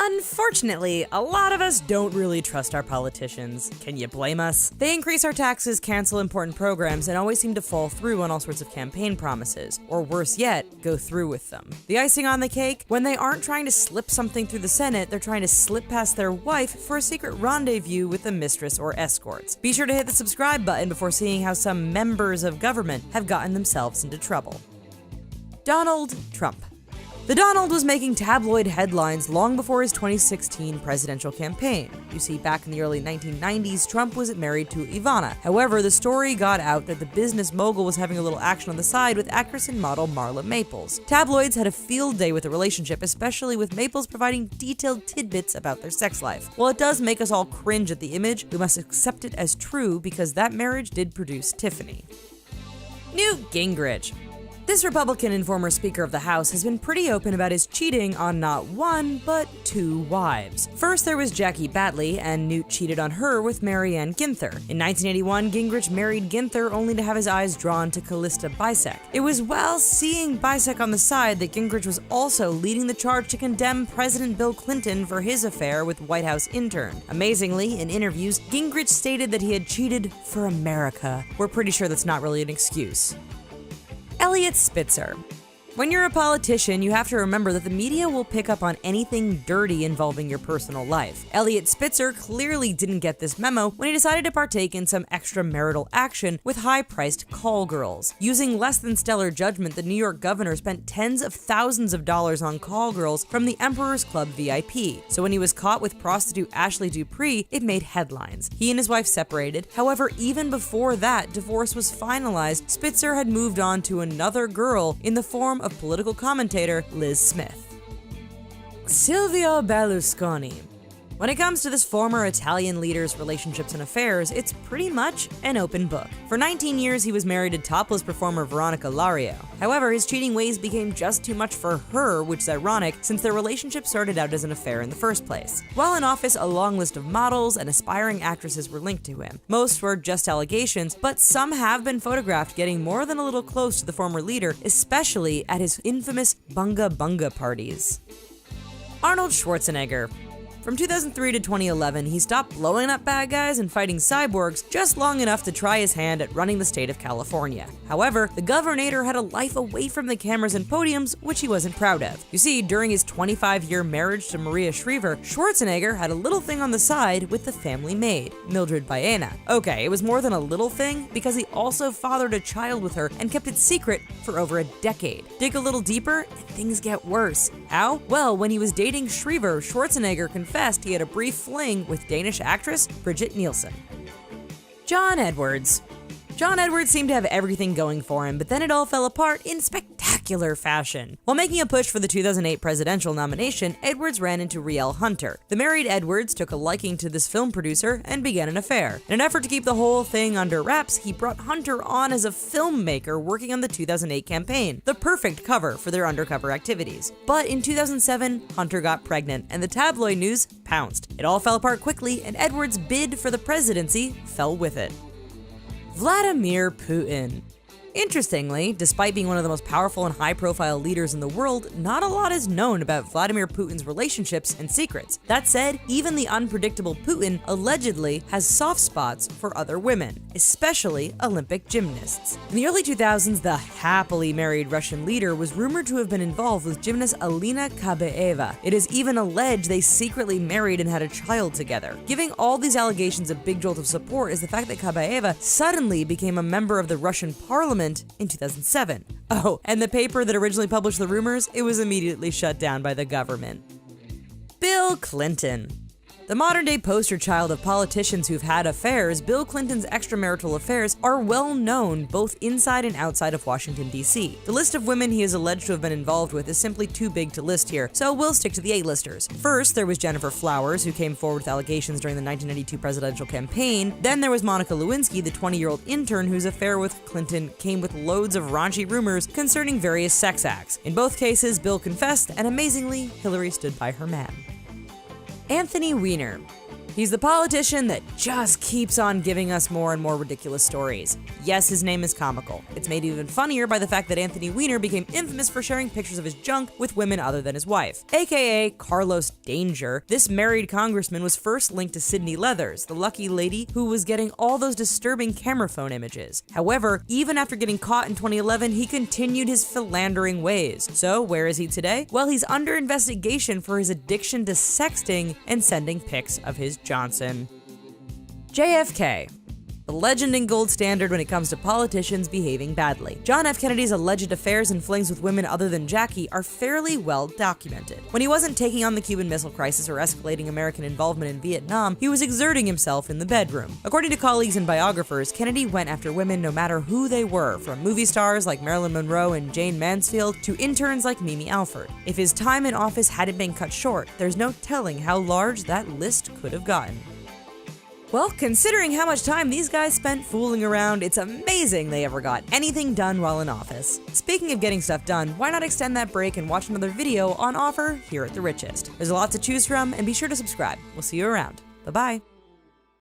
Unfortunately, a lot of us don't really trust our politicians. Can you blame us? They increase our taxes, cancel important programs, and always seem to fall through on all sorts of campaign promises. Or worse yet, go through with them. The icing on the cake? When they aren't trying to slip something through the Senate, they're trying to slip past their wife for a secret rendezvous with a mistress or escorts. Be sure to hit the subscribe button before seeing how some members of government have gotten themselves into trouble. Donald Trump. The Donald was making tabloid headlines long before his 2016 presidential campaign. You see, back in the early 1990s, Trump was married to Ivana. However, the story got out that the business mogul was having a little action on the side with actress and model Marla Maples. Tabloids had a field day with the relationship, especially with Maples providing detailed tidbits about their sex life. While it does make us all cringe at the image, we must accept it as true because that marriage did produce Tiffany. Newt Gingrich. This Republican and former Speaker of the House has been pretty open about his cheating on not one, but two wives. First, there was Jackie Batley, and Newt cheated on her with Marianne Ginther. In 1981, Gingrich married Ginther only to have his eyes drawn to Callista Bisek. It was while seeing Bisek on the side that Gingrich was also leading the charge to condemn President Bill Clinton for his affair with White House intern. Amazingly, in interviews, Gingrich stated that he had cheated for America. We're pretty sure that's not really an excuse. Eliot Spitzer. When you're a politician, you have to remember that the media will pick up on anything dirty involving your personal life. Eliot Spitzer clearly didn't get this memo when he decided to partake in some extramarital action with high-priced call girls. Using less than stellar judgment, the New York governor spent tens of thousands of dollars on call girls from the Emperor's Club VIP. So when he was caught with prostitute Ashley Dupree, it made headlines. He and his wife separated. However, even before that divorce was finalized, Spitzer had moved on to another girl in the form of political commentator Liz Smith. Silvio Berlusconi. When it comes to this former Italian leader's relationships and affairs, it's pretty much an open book. For 19 years, he was married to topless performer Veronica Lario. However, his cheating ways became just too much for her, which is ironic since their relationship started out as an affair in the first place. While in office, a long list of models and aspiring actresses were linked to him. Most were just allegations, but some have been photographed getting more than a little close to the former leader, especially at his infamous Bunga Bunga parties. Arnold Schwarzenegger. From 2003 to 2011, he stopped blowing up bad guys and fighting cyborgs just long enough to try his hand at running the state of California. However, the governor had a life away from the cameras and podiums, which he wasn't proud of. You see, during his 25-year marriage to Maria Shriver, Schwarzenegger had a little thing on the side with the family maid, Mildred Baena. Okay, it was more than a little thing because he also fathered a child with her and kept it secret for over a decade. Dig a little deeper, and things get worse. How? Well, when he was dating Shriver, Schwarzenegger confessed he had a brief fling with Danish actress Brigitte Nielsen. John Edwards. John Edwards seemed to have everything going for him, but then it all fell apart in spectacular fashion. While making a push for the 2008 presidential nomination, Edwards ran into Riel Hunter. The married Edwards took a liking to this film producer and began an affair. In an effort to keep the whole thing under wraps, he brought Hunter on as a filmmaker working on the 2008 campaign, the perfect cover for their undercover activities. But in 2007, Hunter got pregnant, and the tabloid news pounced. It all fell apart quickly, and Edwards' bid for the presidency fell with it. Vladimir Putin. Interestingly, despite being one of the most powerful and high-profile leaders in the world, not a lot is known about Vladimir Putin's relationships and secrets. That said, even the unpredictable Putin allegedly has soft spots for other women, especially Olympic gymnasts. In the early 2000s, the happily married Russian leader was rumored to have been involved with gymnast Alina Kabaeva. It is even alleged they secretly married and had a child together. Giving all these allegations a big jolt of support is the fact that Kabaeva suddenly became a member of the Russian parliament in 2007. Oh, and the paper that originally published the rumors, it was immediately shut down by the government. Bill Clinton. The modern-day poster child of politicians who've had affairs, Bill Clinton's extramarital affairs are well known both inside and outside of Washington, D.C. The list of women he is alleged to have been involved with is simply too big to list here, so we'll stick to the A-listers. First, there was Jennifer Flowers, who came forward with allegations during the 1992 presidential campaign. Then there was Monica Lewinsky, the 20-year-old intern whose affair with Clinton came with loads of raunchy rumors concerning various sex acts. In both cases, Bill confessed, and amazingly, Hillary stood by her man. Anthony Weiner. He's the politician that just keeps on giving us more and more ridiculous stories. Yes, his name is comical. It's made even funnier by the fact that Anthony Weiner became infamous for sharing pictures of his junk with women other than his wife. AKA Carlos Danger, this married congressman was first linked to Sydney Leathers, the lucky lady who was getting all those disturbing camera phone images. However, even after getting caught in 2011, he continued his philandering ways. So where is he today? Well, he's under investigation for his addiction to sexting and sending pics of his Johnson. JFK. The legend and gold standard when it comes to politicians behaving badly. John F. Kennedy's alleged affairs and flings with women other than Jackie are fairly well documented. When he wasn't taking on the Cuban Missile Crisis or escalating American involvement in Vietnam, he was exerting himself in the bedroom. According to colleagues and biographers, Kennedy went after women no matter who they were, from movie stars like Marilyn Monroe and Jane Mansfield to interns like Mimi Alford. If his time in office hadn't been cut short, there's no telling how large that list could have gotten. Well, considering how much time these guys spent fooling around, it's amazing they ever got anything done while in office. Speaking of getting stuff done, why not extend that break and watch another video on offer here at The Richest? There's a lot to choose from, and be sure to subscribe. We'll see you around. Bye-bye.